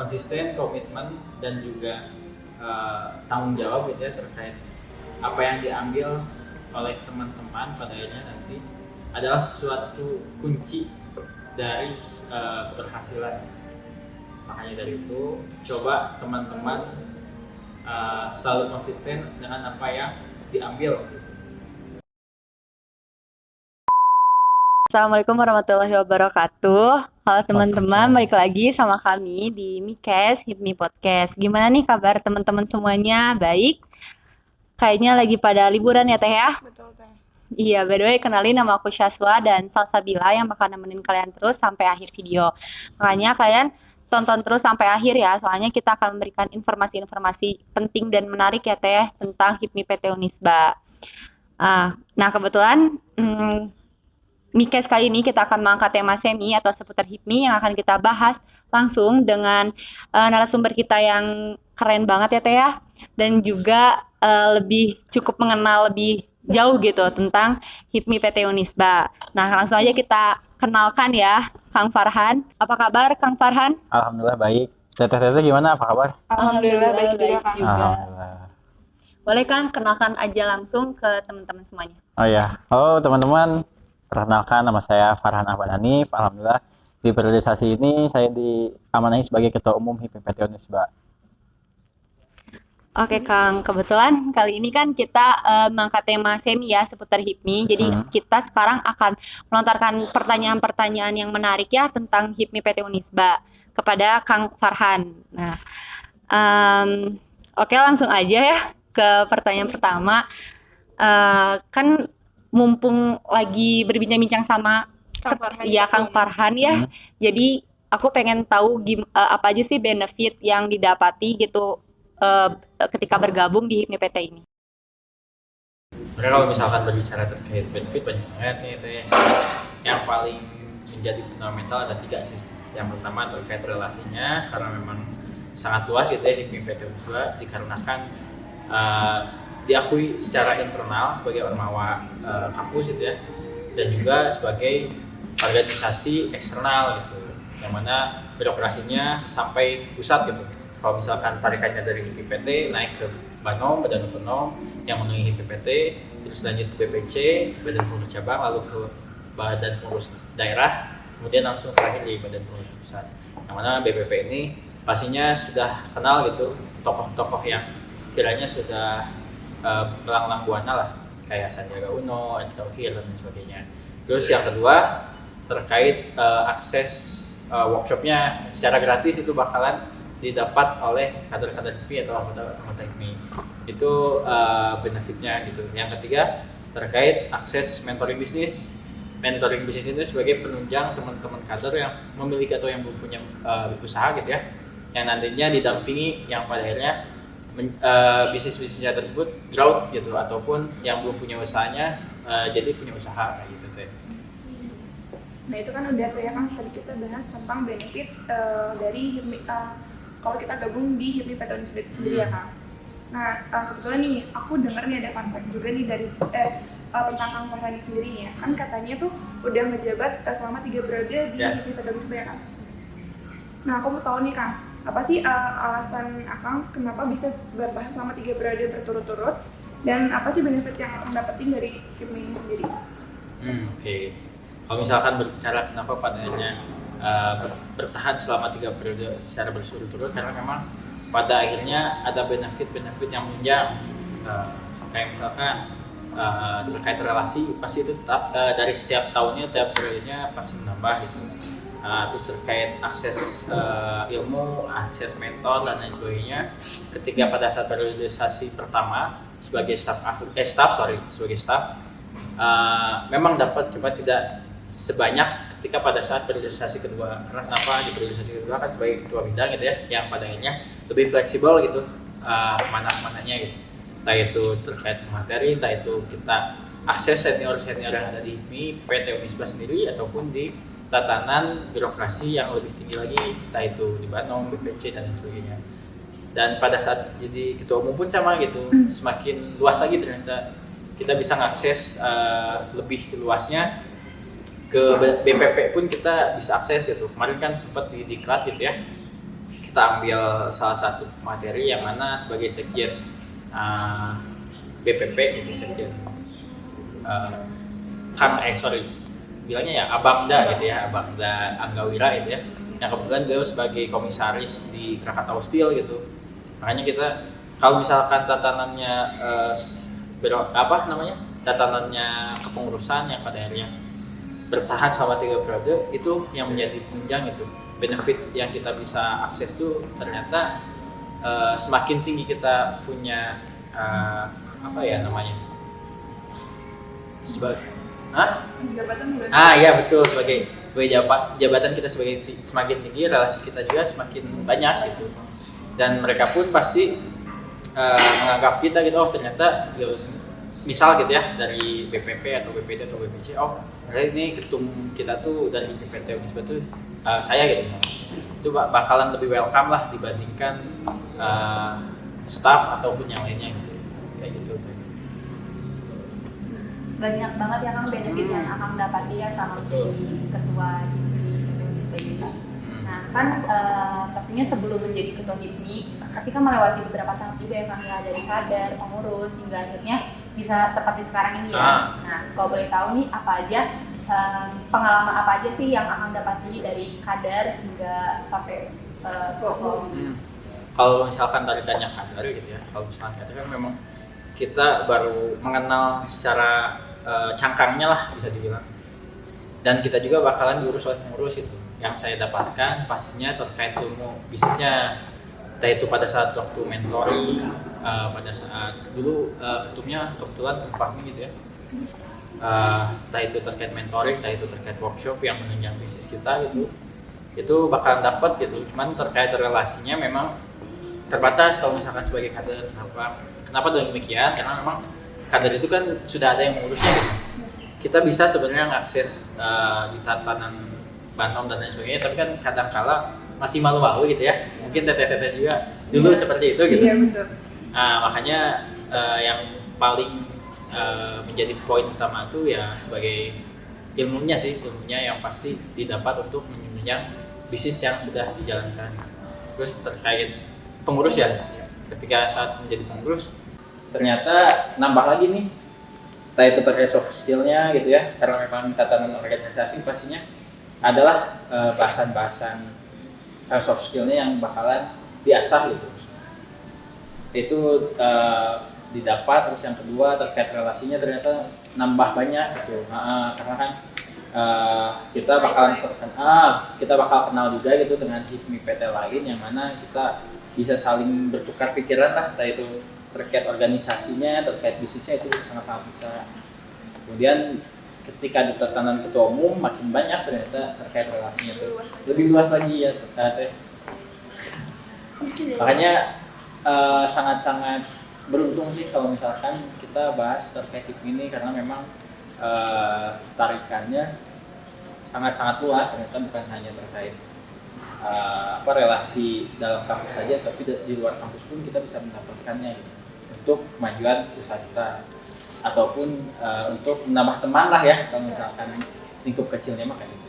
konsisten, komitmen, dan juga tanggung jawab gitu ya terkait apa yang diambil oleh teman-teman pada akhirnya nanti adalah suatu kunci dari keberhasilan. Makanya dari itu coba teman-teman selalu konsisten dengan apa yang diambil. Assalamualaikum warahmatullahi wabarakatuh. Halo teman-teman, balik lagi sama kami di Mikes Hipmi Podcast. Gimana nih kabar teman-teman semuanya? Baik? Kayaknya lagi pada liburan ya Teh ya? Betul, Teh. Iya, by the way kenalin nama aku Syaswa dan Salsabila yang bakal nemenin kalian terus sampai akhir video. Makanya kalian tonton terus sampai akhir ya, soalnya kita akan memberikan informasi-informasi penting dan menarik ya Teh tentang Hipmi PT Unisba. Nah kebetulan Mikes kali ini kita akan mengangkat tema semi atau seputar HIPMI yang akan kita bahas langsung dengan narasumber kita yang keren banget ya Teh ya, dan juga lebih cukup mengenal lebih jauh gitu tentang HIPMI PT Unisba. Nah langsung aja kita kenalkan ya Kang Farhan. Apa kabar Kang Farhan? Alhamdulillah baik. Teteh gimana? Apa kabar? Alhamdulillah baik juga, Kang. Alhamdulillah. Boleh kan kenalkan aja langsung ke teman-teman semuanya. Oh ya, halo teman-teman. Perkenalkan nama saya Farhan Ahmad Hanif. Alhamdulillah di periodisasi ini saya diamanahi sebagai Ketua Umum HIPMI PT Unisba. Oke Kang, kebetulan kali ini kan kita mengangkat tema semi ya seputar HIPMI. Jadi kita sekarang akan melontarkan pertanyaan-pertanyaan yang menarik ya tentang HIPMI PT Unisba kepada Kang Farhan. Nah, oke langsung aja ya ke pertanyaan pertama. Kan mumpung lagi berbincang-bincang sama Kang Farhan. ya Kang Farhan ya. Jadi aku pengen tahu apa aja sih benefit yang didapati gitu ketika bergabung di HIPMI PT ini. Sebenarnya kalau misalkan berbicara terkait benefit banyak banget nih Teh. Yang paling menjadi fundamental ada 3 sih. Yang pertama terkait relasinya, karena memang sangat luas gitu ya HIPMI PT Unisba, dikarenakan diakui secara internal sebagai ormawa kampus gitu ya, dan juga sebagai organisasi eksternal gitu, yang mana birokrasinya sampai pusat gitu. Kalau misalkan tarikannya dari HIPPT naik ke Banom, Badan Otonom yang menuhi HIPPT, terus lanjut ke BPC, Badan Pengurus Cabang, lalu ke Badan Pengurus Daerah, kemudian langsung terakhir di Badan Pengurus Pusat. Yang mana BPP ini pastinya sudah kenal gitu tokoh-tokoh yang kiranya sudah melanglang buana lah, kayak Sandiaga Uno, Edi Tauhir dan sebagainya. Terus yang kedua terkait akses workshopnya secara gratis itu bakalan didapat oleh kader-kader HIPMI atau anggota HIPMI. Itu benefitnya gitu. Yang ketiga terkait akses mentoring bisnis. Mentoring bisnis itu sebagai penunjang teman-teman kader yang memiliki atau yang belum punya usaha gitu ya, yang nantinya didampingi yang pada akhirnya bisnis-bisnisnya tersebut growth gitu, ataupun yang belum punya usahanya jadi punya usaha kayak gitu Teh. Nah itu kan udah tuh ya Kang, tadi kita bahas tentang benefit dari HIPMI kalau kita gabung di HIPMI PT Unisba itu sendiri ya Kang. Nah kebetulan nih aku dengar nih ada fun fact juga nih dari tentang Kang Farhan sendiri nih ya. Kan katanya tuh udah menjabat selama 3 periode di HIPMI PT Unisba ya Kang. Nah aku mau tahu nih Kang, apa sih alasan Akang kenapa bisa bertahan selama 3 periode berturut-turut, dan apa sih benefit yang Akang dapetin dari HIPMI ini sendiri? Oke. Kalau misalkan berbicara kenapa padanya bertahan selama 3 periode secara berturut-turut, karena memang pada akhirnya ada benefit-benefit yang menunjang, kayak misalkan terkait relasi pasti itu dari setiap tahunnya, tiap periodenya pasti menambah gitu. Terus terkait akses ilmu, akses mentor dan lain sebagainya. Ketika pada saat periodisasi pertama sebagai sebagai staff, memang dapat, cuma tidak sebanyak ketika pada saat periodisasi kedua. Karena kenapa di periodisasi kedua kan sebagai ketua bidang gitu ya, yang pada akhirnya lebih fleksibel gitu mananya gitu. Entah itu terkait materi, entah itu kita akses senior-senior yang ada di HIPMI PT Unisba sendiri, ataupun di tatanan birokrasi yang lebih tinggi lagi, entah itu di Banom, BPC dan lain sebagainya. Dan pada saat jadi ketua umum pun sama gitu, semakin luas lagi ternyata kita bisa mengakses lebih luasnya ke BPP pun kita bisa akses gitu. Kemarin kan sempat di diklat gitu ya, kita ambil salah satu materi yang mana sebagai sekjen BPP itu sekjen bilangnya ya Abangda gitu ya, Abangda Anggawira itu ya, yang kebetulan beliau sebagai komisaris di Krakatau Steel gitu. Makanya kita kalau misalkan tatanannya tatanannya kepengurusan yang pada akhirnya bertahan selama 3 periode itu yang menjadi penunjang itu, benefit yang kita bisa akses tuh ternyata semakin tinggi kita punya Jabatan berarti. Iya betul, sebagai jabatan kita semakin tinggi, relasi kita juga semakin banyak gitu. Dan mereka pun pasti menganggap kita gitu, oh ternyata misal gitu ya dari BPP atau BPT atau BPC, oh ternyata ini ketum kita tuh dari BPT Unisba tuh saya gitu. Itu bakalan lebih welcome lah dibandingkan staff ataupun yang lainnya gitu. Kayak gitu. Banyak banget ya Kang benefit yang Akang dapati ya sama menjadi ketua HIPMI Unisba ini. Nah kan pastinya sebelum menjadi ketua HIPMI pasti kan melewati beberapa tahap juga ya Kang ya, dari kader, pengurus hingga akhirnya bisa seperti sekarang ini ya. Nah kalau boleh tahu nih apa aja pengalaman apa aja sih yang Akang dapati dari kader hingga sampai ketua? Kalau misalkan tarikannya kader gitu ya, kalau misalkan kader kan memang kita baru mengenal secara cangkangnya lah bisa dibilang, dan kita juga bakalan diurus oleh pengurus itu. Yang saya dapatkan pastinya terkait ilmu bisnisnya, entah itu pada saat waktu mentoring, pada saat dulu ketumnya kebetulan Fahmi gitu ya, entah itu terkait mentoring, entah itu terkait workshop yang menunjang bisnis kita gitu, itu bakalan dapat gitu. Cuman terkait relasinya memang terbatas kalau misalkan sebagai kader. Kenapa demikian? Karena memang kader itu kan sudah ada yang mengurusnya gitu. Kita bisa sebenarnya mengakses di tatanan Banom dan lain sebagainya, tapi kan kadang-kala masih malu-malu gitu ya. Mungkin teteh-teteh juga dulu seperti itu gitu. Iya betul. Makanya yang paling menjadi poin utama itu ya sebagai ilmunya yang pasti didapat untuk menunjang bisnis yang sudah dijalankan. Terus terkait pengurus ya, ketika saat menjadi pengurus ternyata nambah lagi nih, entah itu terkait soft skill-nya gitu ya, karena memang tatanan organisasi pastinya adalah bahasan-bahasan soft skill-nya yang bakalan diasah gitu. Itu didapat. Terus yang kedua terkait relasinya ternyata nambah banyak gitu, karena kan kita bakal kenal juga gitu dengan HIPMI PT lain, yang mana kita bisa saling bertukar pikiran lah, entah itu terkait organisasinya, terkait bisnisnya, itu sangat-sangat bisa. Kemudian ketika di tatanan ketua umum makin banyak ternyata terkait relasinya tuh lebih luas lagi ya Teh. Makanya sangat-sangat beruntung sih kalau misalkan kita bahas terkait HIPMI ini, karena memang tarikannya sangat-sangat luas. Ternyata bukan hanya terkait relasi dalam kampus saja, tapi di luar kampus pun kita bisa mendapatkannya gitu, untuk kemajuan usaha kita ataupun untuk menambah teman lah ya, kalau misalkan lingkup kecilnya mah kayak gitu.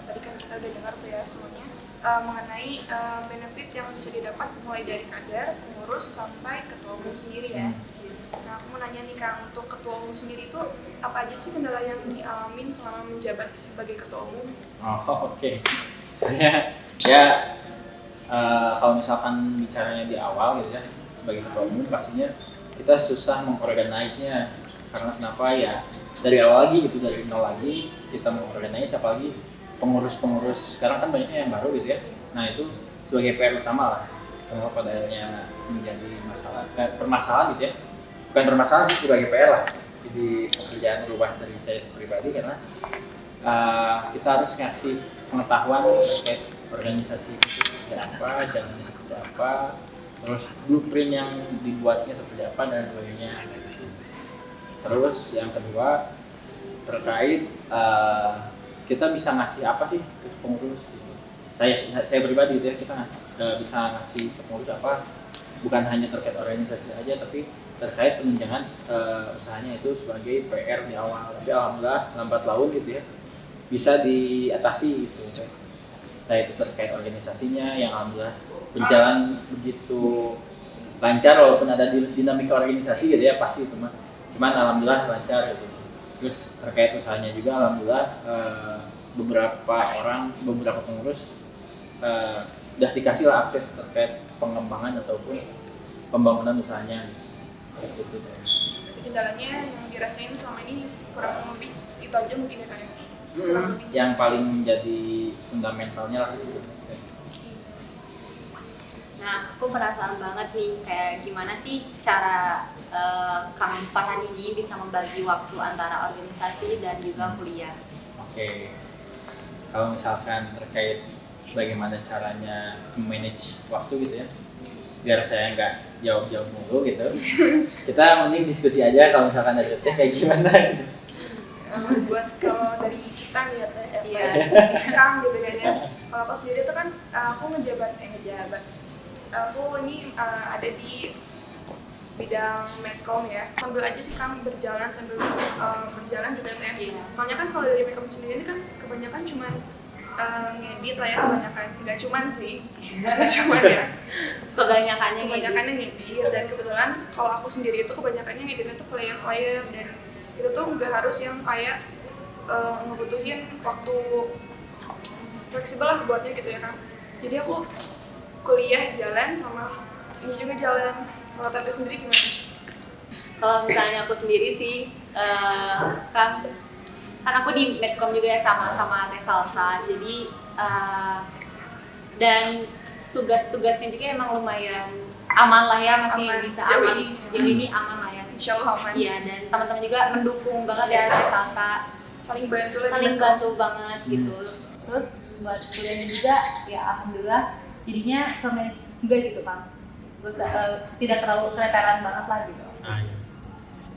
Tadi kan kita udah dengar tuh ya semuanya mengenai benefit yang bisa didapat mulai dari kader, pengurus sampai ketua umum sendiri ya. Nah aku mau nanya nih Kang, untuk ketua umum sendiri itu apa aja sih kendala yang dialamin selama menjabat sebagai ketua umum? Oke. Sebenarnya ya kalau misalkan bicaranya di awal gitu ya, sebagai ketua umum pastinya kita susah mengorganisasinya. Karena kenapa ya, dari awal lagi gitu, dari nol lagi kita mengorganisasi, apalagi pengurus-pengurus sekarang kan banyaknya yang baru gitu ya. Nah itu sebagai PR utama lah, kenapa pada akhirnya menjadi permasalahan gitu ya. Bukan permasalahan sih, sebagai PR lah. Jadi pekerjaan berubah dari saya pribadi, karena kita harus ngasih pengetahuan terkait organisasi itu seperti apa, jalannya seperti apa, terus blueprint yang dibuatnya seperti apa dan sebagainya. Terus yang kedua terkait kita bisa ngasih apa sih ke pengurus gitu. Saya pribadi gitu ya, kita bisa ngasih ke pengurus apa, bukan hanya terkait organisasi aja, tapi terkait penunjangan usahanya itu sebagai PR di awal. Tapi alhamdulillah lambat laun gitu ya bisa diatasi gitu. entah itu terkait organisasinya yang alhamdulillah berjalan begitu lancar, walaupun ada dinamika organisasi gitu ya pasti itu mah, cuman alhamdulillah lancar gitu. Terus terkait usahanya juga alhamdulillah beberapa pengurus udah dikasih lah akses terkait pengembangan ataupun pembangunan usahanya gitu. Kendalanya yang dirasain selama ini kurang lebih itu aja mungkin ya Kak ya? Kurang lebih. Yang paling menjadi fundamentalnya lah gitu. Nah, aku penasaran banget nih, kayak gimana sih cara Kang Farhan ini bisa membagi waktu antara organisasi dan juga kuliah? Oke, kalau misalkan terkait bagaimana caranya manage waktu gitu ya, biar saya nggak jawab mulu gitu, kita mending diskusi aja kalau misalkan ada teh kayak gimana gitu. Buat kalau dari kita lihat Iya. Kang gitu kan ya. Kalau aku sendiri tuh kan aku ngejabat aku ini ada di bidang medcom ya, sambil aja sih Kang berjalan berjalan gitu ya. Iya. Soalnya kan kalau dari medcom sendiri ini kan kebanyakan cuman ngedit lah ya, kebanyakan nggak cuman sih nggak cuman ya, Kebanyakannya ngedit. Dan kebetulan kalau aku sendiri itu kebanyakannya ngeditnya tuh flyer dan itu tuh nggak harus yang kayak ngebutuhin waktu fleksibel lah buatnya gitu ya Kang. Jadi aku kuliah jalan sama ini juga jalan. Kalau Tante sendiri gimana? Kalau misalnya aku sendiri sih, kan aku di medcom juga ya, sama Teh Salsa. Jadi dan tugas-tugasnya juga emang lumayan aman lah ya, masih Aman, bisa sejauh aman. ini. Sejauh ini aman lah ya. Insya Allah aman. Iya, dan teman-teman juga mendukung banget ya Teh Salsa. Saling bantu lah. Saling bantu banget gitu. Terus buat kuliahnya juga ya alhamdulillah jadinya kemanage juga gitu Kang. Terus tidak terlalu keteteran banget lah gitu. Nah, iya.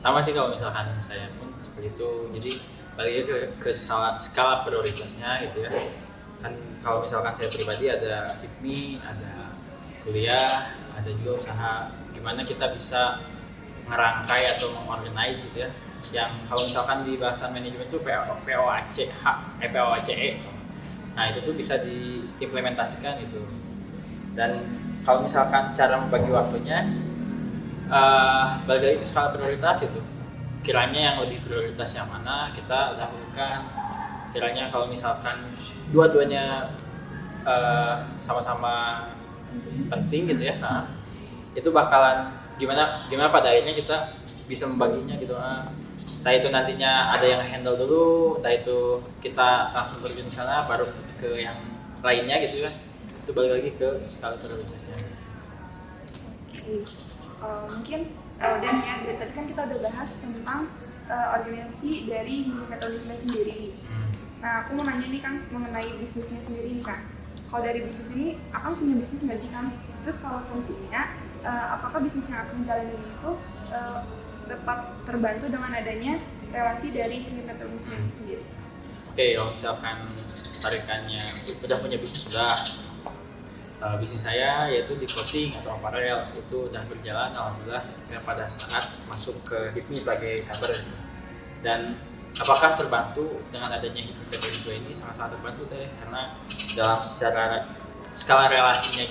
Sama sih kalau misalkan saya pun seperti itu. Jadi balik ke skala prioritasnya gitu ya. Kan kalau misalkan saya pribadi ada HIPMI, ada kuliah, ada juga usaha. Gimana kita bisa ngerangkai atau mengorganize gitu ya. Yang kalau misalkan di bahasan manajemen itu POACE. Nah, itu tuh bisa diimplementasikan gitu. Dan kalau misalkan cara membagi waktunya balik lagi ke skala prioritas itu, kiranya yang lebih prioritas yang mana kita dahulukan. Kiranya kalau misalkan dua-duanya sama-sama penting gitu ya, nah itu bakalan gimana pada akhirnya kita bisa membaginya gitu. Entah itu nantinya ada yang handle dulu, entah itu kita langsung terjun ke sana baru ke yang lainnya gitu ya. Itu balik lagi ke skala prioritasnya. Mungkin dan ya dari tadi kan kita udah bahas tentang organisasi dari metabolisme sendiri. Nah, aku mau nanya nih Kang mengenai bisnisnya sendiri nih Kang. Kalau dari bisnis ini, Akang punya bisnis nggak sih Kang? Terus kalau punya, apakah bisnis yang Akang jalanin itu dapat terbantu dengan adanya relasi dari metabolisme sendiri? Oke, kalau misalkan tarikannya udah punya bisnis, sudah bisnis saya yaitu di clothing atau apparel itu udah berjalan alhamdulillah ya, pada saat masuk ke HIPMI sebagai kader. Dan apakah terbantu dengan adanya HIPMI PTN ini? Sangat-sangat terbantu teh, karena dalam skala relasinya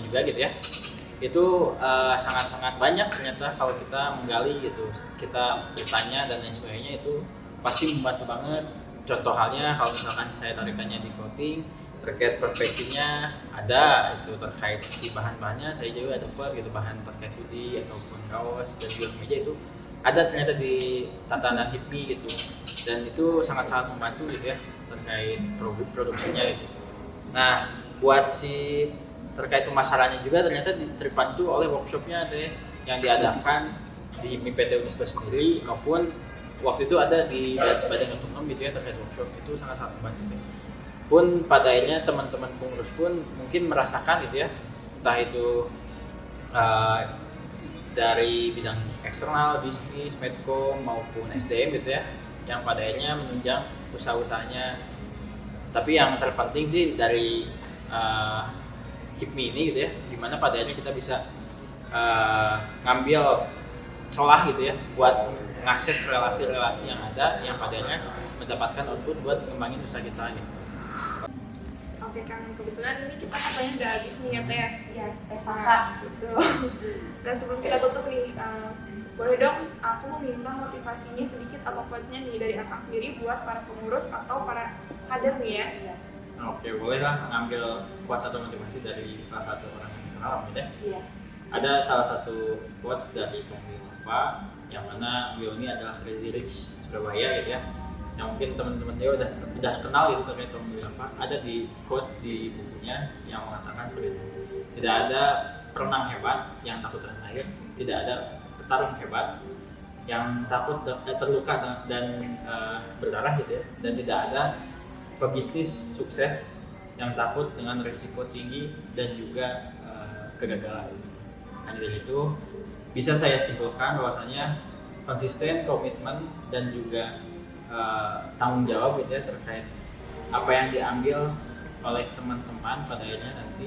juga gitu ya, itu sangat-sangat banyak ternyata kalau kita menggali gitu, kita bertanya dan lain sebagainya, itu pasti membantu banget. Contoh halnya kalau misalkan saya tarikannya di clothing, terkait perfeksinya ada, itu terkait si bahan-bahannya saya juga dapat gitu, bahan terkait hoodie ataupun kaos dan juga kemeja itu ada ternyata di tatanan HIPMI gitu, dan itu sangat-sangat membantu gitu ya terkait produksinya gitu. Nah, buat si terkait pemasarannya juga ternyata terbantu oleh workshopnya teh yang diadakan di MIPT Unisba sendiri maupun waktu itu ada di Badan Otonom gitu ya terkait workshop, itu sangat-sangat membantu teh. Pun pada akhirnya teman-teman pengurus pun mungkin merasakan gitu ya, entah itu dari bidang eksternal, bisnis, medcom maupun SDM gitu ya, yang pada akhirnya menunjang usaha-usahanya. Tapi yang terpenting sih dari HIPMI ini gitu ya, gimana pada akhirnya kita bisa ngambil celah gitu ya buat mengakses relasi-relasi yang ada, yang pada akhirnya mendapatkan output buat ngembangin usaha kita gitu. Oke Kang, kebetulan ini kita katanya udah habis nih ya Teh. Iya, Nah, betul. Nah sebelum kita tutup nih, boleh dong aku mau minta motivasinya sedikit atau quotes-nya nih dari Akang sendiri buat para pengurus atau para kader nih ya. Oke, boleh lah ngambil quotes atau motivasi dari salah satu orang yang kenal gitu ya. Iya. Ada salah satu quotes dari Tommy Lava yang mana beliau ini adalah Crazy Rich Surabaya gitu ya. Yang mungkin teman-teman dia udah kenal gitu terkait Tommy Lava. Ada di quotes di bukunya yang mengatakan seperti itu. Tidak ada perenang hebat yang takut terhadap air, tidak ada petarung hebat yang takut terluka dan berdarah gitu ya. Dan tidak ada pebisnis sukses yang takut dengan risiko tinggi dan juga kegagalan. Nah, dari itu bisa saya simpulkan bahwasanya konsisten, komitmen dan juga tanggung jawab gitu ya terkait apa yang diambil oleh teman-teman pada akhirnya nanti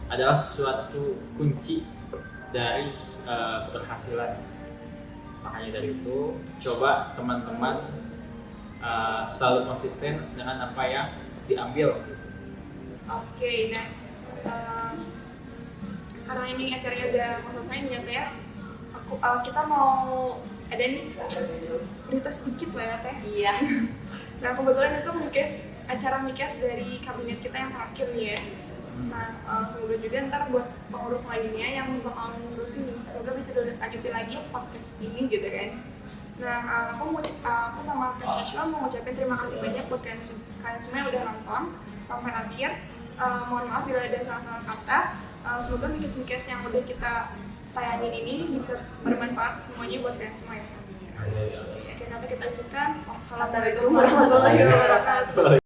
adalah suatu kunci dari keberhasilan. Makanya dari itu coba teman-teman selalu konsisten dengan apa yang diambil. Oke, nah karena ini acaranya udah mau selesai nih ya Teh ya. Kita mau ada nih berita sedikit lah ya Teh. Iya. Nah kebetulan itu acara mikes dari kabinet kita yang terakhir nih ya. Nah semoga juga ntar buat pengurus lainnya yang bakal ngurusin nih, semoga bisa lanjutin lagi podcast ini gitu kan. Nah aku sama Kak Syashwa mau ngucapin terima kasih banyak buat kalian semua yang udah nonton sampai akhir. Mohon maaf bila ada salah-salah kata. Semoga mikes yang udah kita tayangin ini bisa bermanfaat semuanya buat kalian semua ya. Oke, akhirnya kita ucapkan wassalamualaikum warahmatullahi wabarakatuh.